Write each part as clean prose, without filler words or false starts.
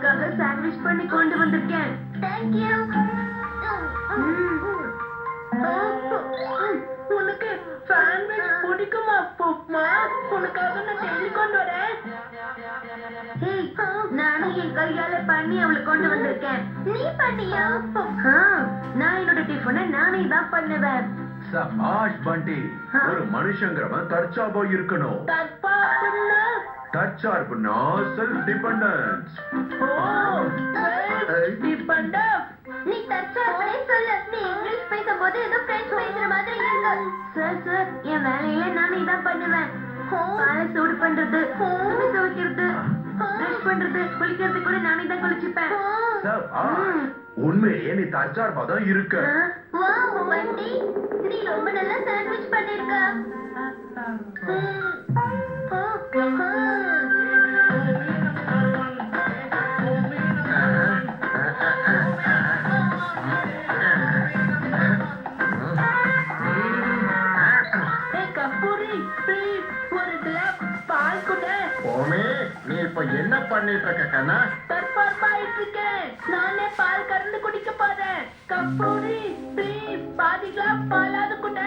உனக்காக சாண்ட்விச் பண்ணி கொண்டு வந்திருக்கேன். Thank you. உனக்கு சாண்ட்விச் பிடிக்குமா புப்மா? உனக்காக நான் டெய்லி கொண்டு வரேன். நானும் என் கையால பண்ணி அவளை கொண்டு வந்திருக்கேன். நீ பண்ணியா? நான் என்னோட டிஃபனை நானே தான் பண்ணுவேன். சபாஷ் பண்டி. ஒரு மனுஷங்கிறவன் தற்சார்பா இருக்கணும். தற்சார்புனா செல்ஃப் டிபெண்டன்ஸ். நீ தற்சார்பே சொல்லு. நீ இங்கிலீஷ் பேசும்போது ஏதோ பிரெஞ்சு பேசுற மாதிரி இருக்கு. சார் என் வேலையில நானே தான் பண்ணுவேன். பாலை சூடு பண்றது, துணி துவைக்கிறது, பிரஷ் பண்றது, குளிக்கிறது கூட நானே தான் குளிச்சுப்பேன். உண்மையே நீ தற்சார்பா தான் இருக்க. வாவ் வண்டி, நீ ரொம்ப நல்லா சாண்ட்விச் பண்ணிருக்க. நீ இப்ப என்ன பண்ணிட்டு இருக்க கண்ணா? தற்பார்ப்பாயிட்டு இருக்கேன். நானே பால் கறந்து குடிக்க போறேன். கப்பூரி ப்ளீஸ் பாதி கிளாஸ் பாலாவது கூட.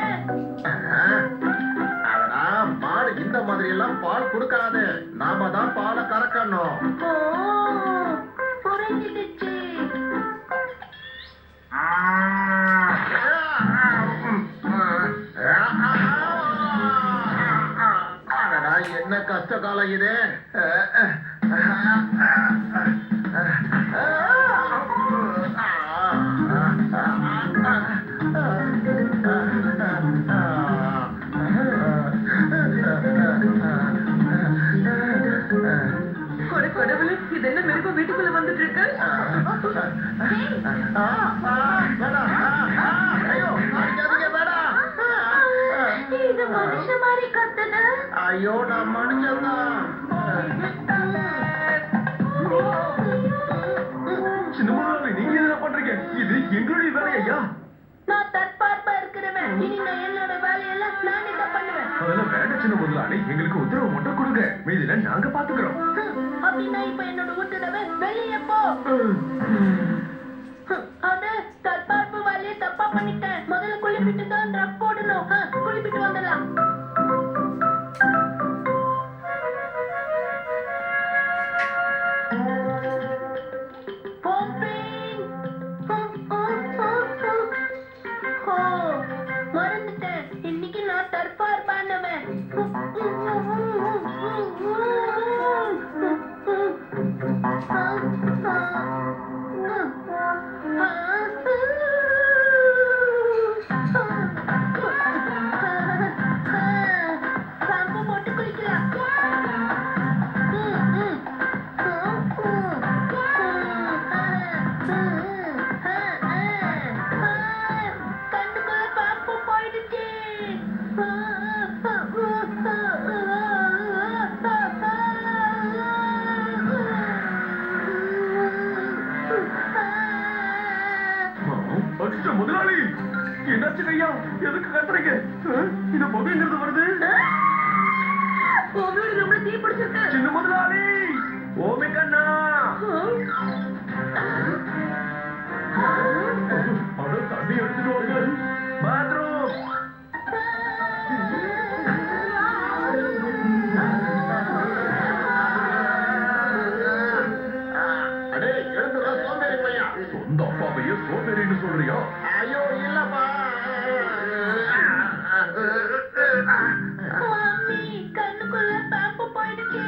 அடடா, மாடு இந்த மாதிரி எல்லாம் பால் குடுக்காது. நாம தான் பாலை கறக்கணும். ஓ புரிஞ்சிடுச்சு. என்ன கஷ்ட காலம் இது. கடவுளே, இது என்ன மிருகம் வீட்டுக்குள்ள வந்துட்டு இருக்கு? இது மனுஷ மாதிரி கத்துது. ஐயோ, நான் மனுஷன்தான். சின்ன முதலாளி, நீங்க என்ன பண்றீங்க? இது எங்களுடைய வேலையா? நான் தற்பார்ப்பா இருக்கிறவன். இனி நான் என்னோட வேலையெல்லாம் நானே தான் பண்ணுவேன். அதெல்லாம் வேண்டாம் சின்ன முதலாளி, எங்களுக்கு உத்தரவு மட்டும் கொடுங்க. மீதில நாங்க பாத்துக்கிறோம். அப்படின்னா இப்ப என்னோட உத்தரவை வெளியே போ. அட, தற்பார்ப்பு வேலையை தப்பா பண்ணிட்டேன். முதல்ல குளிப்பிட்டு தான் ட்ரக் போடணும். குளிப்பிட்டு வந்துடலாம். மறந்துட்டேன், இன்னைக்கு நான் தற்பார்ப்பானவன். முதலாளி, என்னாச்சு கையா? எதுக்கு கத்துறீங்க? இந்த புகைங்கிறது வருது. தீ பிடிச்சிருக்கு. சின்ன முதலாளி, ஓமே கண்ணா. தண்ணி எடுத்துட்டு வாங்க. பாத்ரூம். அடே, எழுந்துடா சோம்பேறி பையா. சொந்த அப்பாவையே சோம்பேறின்னு சொல்றியா? ஐயோ இல்லப்பா. மம்மி, கண்ணுக்குள்ள பாம்பு போயிடுச்சு.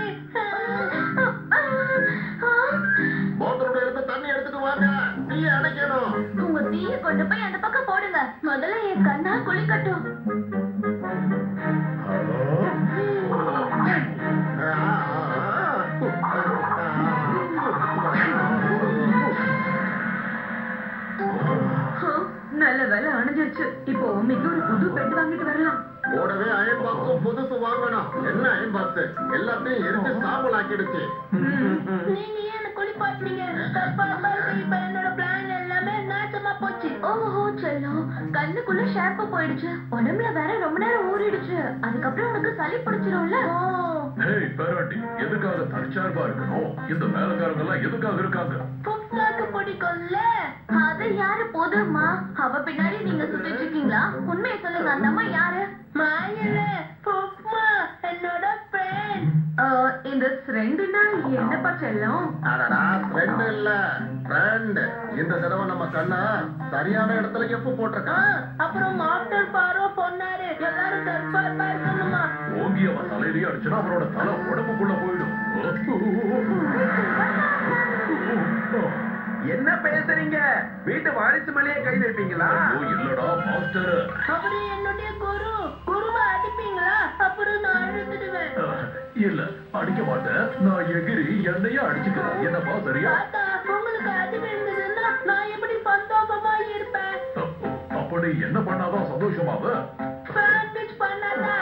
பாத்ரூம்ல இருந்து தண்ணி எடுத்துட்டு வாங்க. தீயை அணைக்கணும். உங்க தீயை கொண்டு போய் அந்த பக்கம் போடுங்க. முதல்ல என் கண்ணா குளிக்கட்டும். நல்ல வேலை அணைஞ்சிருச்சு. இப்போ உண்மைக்கு ஒரு புது பெட் வாங்கிட்டு வரலாம். கூடவே அயன் பாக்ஸும் புதுசு வாங்கணும். என்ன அயன் பாக்ஸ்? எல்லாத்தையும் எரிஞ்சு சாம்பல் ஆக்கிடுச்சு. நீங்க ஏன் குளிப்பாட்டீங்க? தப்பா இப்ப என்னோட பிளான் எல்லாமே நாசமா போச்சு. ஓஹோ செல்லம், கண்ணுக்குள்ள ஷாம்பு போயிடுச்சு, உடம்புல வேற ரொம்ப நேரம் ஊறிடுச்சு, அதுக்கப்புறம் உனக்கு சளி பிடிச்சிரும்ல. ஹேய் பேராண்டி, எதுக்காக தற்சார்பா இருக்கணும்? இந்த வேலைக்காரங்க எல்லாம் எதுக்காக இருக்காங்க? புப்மாக்கு பிடிக்கும்ல. அது யாரு போதுமா? அவ பின்னாடி நீங்க சுத்திட்டு இருக்கீங்களா? உண்மையை சொல்லுங்க, அந்த அம்மா யாரு? மாயல புப்மா என்னோட ஃப்ரெண்ட். இந்த ஃப்ரெண்டுனா என்னப்பா செல்லம்? அடடா ஃப்ரெண்ட் இல்ல ஃப்ரெண்ட். இந்த தடவை நம்ம கண்ணா சரியான இடத்துல எப்பு போட்டிருக்கான். அப்புறம் மாஸ்டர் பாரோ சொன்னாரு எல்லாரும் தற்பார்ப்பா இருக்கணுமா. ஓங்கி அவன் தலையிலேயே அடிச்சுனா அவனோட தலை உடம்புக்குள்ள போயிடும். என்ன பேசுறீங்க? வீட்டு வாரிசு மேலேயே கை வைப்பீங்களா? ஐயோ, இல்லடா மாஸ்டர். அவரு என்னுடைய குருவை அடிப்பீங்களா? அப்புறம் நான் அழுதுடுவேன். இல்ல, அடிக்க மாட்டேன். நான் எகிரி என்னையே அடிச்சுக்கிறேன். என்னப்பா சரியா? தாத்தா, உங்களுக்கு அடி விழுந்ததுன்னா நான் எப்படி சந்தோஷமா இருப்பேன்? அப்படி என்ன பண்ணாதான் சந்தோஷமாவ? சாண்ட்விச் பண்ணாதா?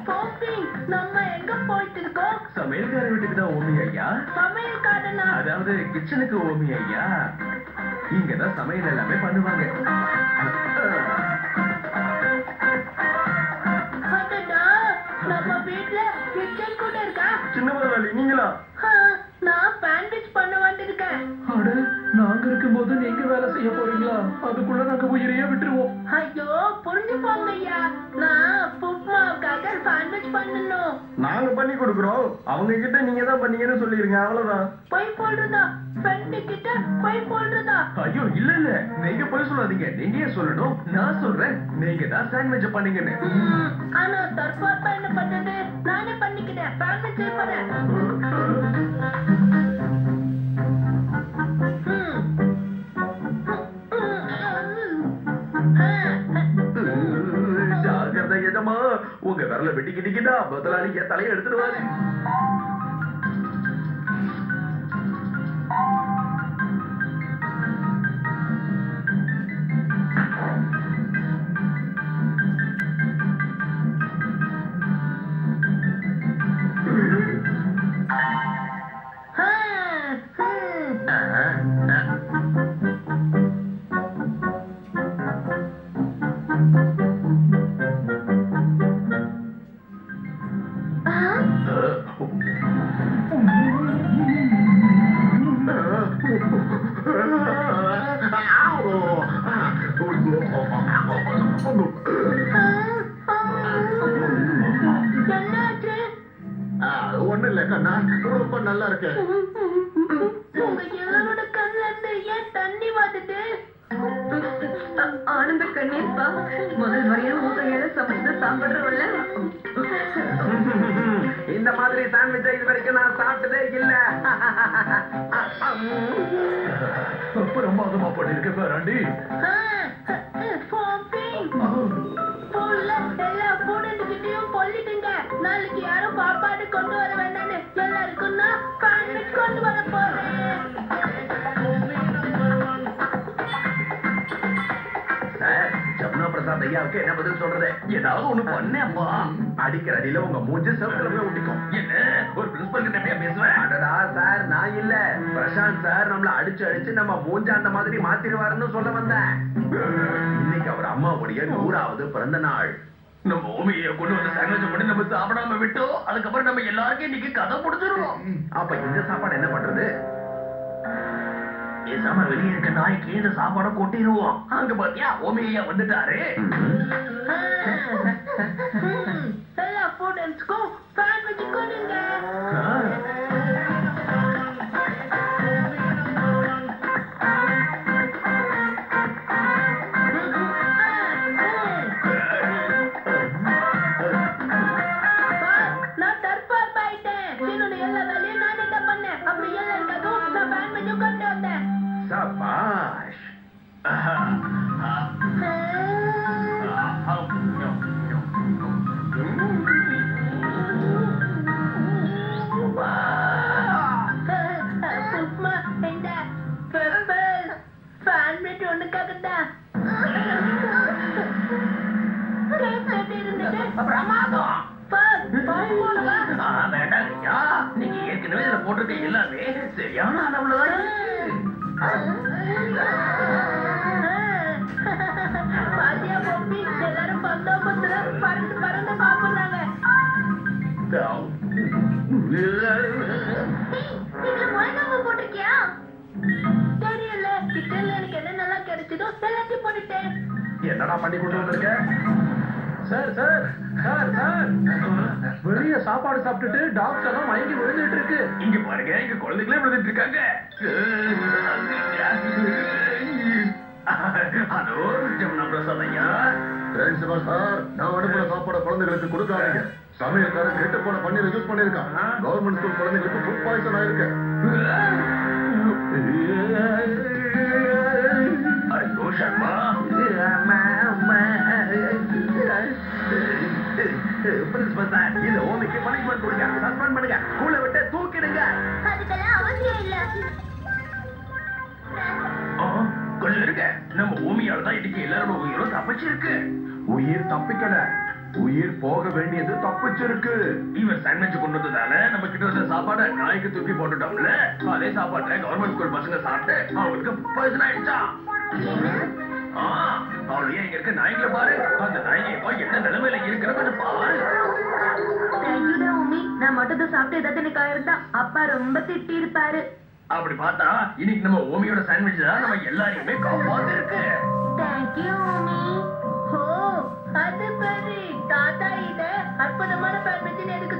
போப்பிங், நம்ம எங்க போயிட்டு இருக்கோம்? சமையல்கார வீட்டுக்கு தான் ஓமி ஐயா. சமையல்காரனா? அதாவது கிச்சனுக்கு ஓமி ஐயா. இங்கதான் சமையல் எல்லாமே பண்ணுவாங்க. அடடா, நம்ம வீட்ல கிச்சன் கூட இருக்கா? சின்ன முதலாளி நீங்களா? நான் சாண்ட்விச் பண்ண வந்திருக்கேன். அட, நாங்க இருக்கும்போது நீங்க வேலை செய்ய போறீங்களா? அதுக்குள்ள நாங்க உயிரையே விட்டுருவோம். ஐயோ, புரிஞ்சுப்போங்க ஐயா, நான் புப்மாவுக்காக சாண்ட்விச் பண்ணணும். நாங்க பண்ணி கொடுக்குறோம். அவங்க கிட்ட நீங்க தான் பண்ணீங்கன்னு சொல்லிருங்க, அவ்வளவுதான். போய் போடுறதா? ஃப்ரெண்டு கிட்ட போய் போடுறதா? ஐயோ இல்ல இல்ல, நீங்க போய் சொல்லாதீங்க. நீங்க சொல்லணும். நான் சொல்றேன், நீங்க தான் சாண்ட்விச் பண்ணீங்கன்னு. ஆனா தற்பார்ப்பா என்ன பண்றது? நானே பண்ணிக்கிட்டேன். சாண்ட்விச் செய்யறேன். ஜாகிரதை எஜமா, உங்க விரல வெட்டிக்கிட்டீங்கன்னா முதலாளி என் தலையை எடுத்துடுவாரு. என்னாச்சு? ஒண்ணு இல்ல கண்ணா, ரொம்ப நல்லா இருக்கு. உங்க எல்லாரோட கண்ணுல இருந்து ஏன் தண்ணி வருது? ஆனந்த கண்ணீர்ப்பா, முதல் முறையா உன் கையால சமைச்சு சாப்பிடுறவல்ல. இந்த மாதிரி சாண்ட்விச் இது வரைக்கும் நான் சாப்பிட்டதே இல்ல. பிரமாதமா பண்ணிருக்க பேராண்டி. எல்லா ஸ்டூடெண்ட்கிட்டயும் சொல்லிடுங்க, நாளைக்கு யாரும் சாப்பாடு கொண்டு வர வேண்டாம்னு. எல்லாருக்கும் நான் சாண்ட்விச் கொண்டு வர போறேன். ஜமுனா பிரசாத் ஐயாவுக்கு என்ன பதில் சொல்றது? ஏதாவது ஒண்ணு பண்ணேப்பா. அடிக்கிற அடியில உங்க மூஞ்சி செவத்துல ஒட்டிக்கும். என்ன ஒரு பிரின்சிபல் கிட்ட பேசுவேன்? அடடா சார், நான் இல்ல, பிரசாந்த் சார் நம்மள அடிச்சு அடிச்சு நம்ம மூஞ்ச அந்த மாதிரி மாத்திடுவாருன்னு சொல்ல வந்தேன். இன்னைக்கு அவர் அம்மாவுடைய 100வது பிறந்த நாள். நம்ம ஓமியை கொண்டு வந்து சாண்ட்விச் பண்ணி நம்ம சாப்பிடாம விட்டோம். அதுக்கப்புறம் நம்ம எல்லாருக்கும் இன்னைக்கு கதை முடிச்சிருவோம். அப்ப இந்த சாப்பாடு என்ன பண்றது? பேசாம வெளியே இருக்க நாய்க்கு இந்த சாப்பாடை கொட்டிடுவோம். அங்க பாத்தியா ஓமியா வந்துட்டாரு. எல்லா ஸ்டூடெண்ட்ஸ்க்கும் சாண்ட்விச் கொடுங்க. நான் தற்பார்ப்பாயிட்டேன். என்னுடைய எல்லா வேலையும் நான் என்ன பண்ணேன். அப்படி எல்லாருக்கும் நான் சாண்ட்விச் கொண்டு வந்தேன். சபாஷ். உப்மா இந்த சாண்ட்விச் ஒண்ணுக்காகத்தான். பிரமாதம். போடுவா. வேண்டாம் ஐயா, நீங்க ஏற்கனவே இதுல போட்டிருக்க எல்லாமே சரியான அளவுலதான் இருக்கு. பாத்தியா பொம்மி, எல்லாரும் பந்தோபத்துல பறந்து பறந்து சாப்பிடுறாங்க. இதுல மிளகாவை போட்டிருக்கியா? தெரியல, கிச்சன்ல எனக்கு என்ன நல்லா கிடைச்சதோ எல்லாத்தையும் போட்டுட்டேன். என்னடா பண்ணி கொண்டு வந்திருக்க? சார் சார் சார் சார் வெளிய சாப்பாடு சாப்பிட்டுட்டு டாக்டர் எல்லாம் மயங்கி விழுந்துட்டு இருக்கு. இங்க பாருங்க, இங்க குழந்தைகளே விழுந்துட்டு இருக்காங்க. ஹலோ, ஜமுனா பிரசாத் ஐயா. பிரின்சிபல் சார், நான் அனுப்புன சாப்பாடு குழந்தைகளுக்கு கொடுக்காதீங்க. சமையல்காரன் கெட்டு போன பன்னீரை யூஸ் பண்ணிருக்கான். கவர்மெண்ட் ஸ்கூல் குழந்தைகளுக்கு ஃபுட் பாய்சன் ஆயிருக்கு. ஐயோ சர்மா, பிரின்சிபல் சார், இந்த ஓமிக்கு பனிஷ்மெண்ட் கொடுங்க, சஸ்பெண்ட் பண்ணுங்க, ஸ்கூலை விட்டு தூக்கிடுங்க. அதுக்கெல்லாம் அவசியம் இல்ல. கொஞ்சம் இருக்க, நம்ம பூமியால தான் இன்னைக்கு எல்லாரோட உயிரும் தப்பிச்சிருக்கு. உயிர் தப்பிக்கல, உயிர் போக வேண்டியது தப்பிச்சிருக்கு. இவன் சாண்ட்விச் கொண்டு வந்ததால நம்ம கிட்ட இருந்த சாப்பாடை நாய்க்கு தூக்கி போட்டுட்டோம்ல. அதே சாப்பாட்டை கவர்மெண்ட் ஸ்கூல் பசங்க சாப்பிட்டு அவங்களுக்கு பாய்சன் ஆயிடுச்சா. அவளுடைய இங்க இருக்க நாய்களை பாரு, அந்த நாய்ங்க இப்போ என்ன நிலைமையில இருக்கிற கொஞ்சம் பாரு. தேங்க்யூடா உமி. நான் மட்டும் தான் சாப்பிட்டு ஏதாவது எனக்கு ஆயிருந்தா அப்பா ரொம்ப திட்டி இருப்பாரு. அப்படி பார்த்தா இன்னைக்கு நம்ம ஓமியோட சாண்ட்விச் தான் நம்ம எல்லாரையுமே காப்பாத்து இருக்கு. தேங்க்யூ உமி. ஓ, அது சரி. தாத்தா இத அற்புதமான சாண்ட்விச் எதுக்கு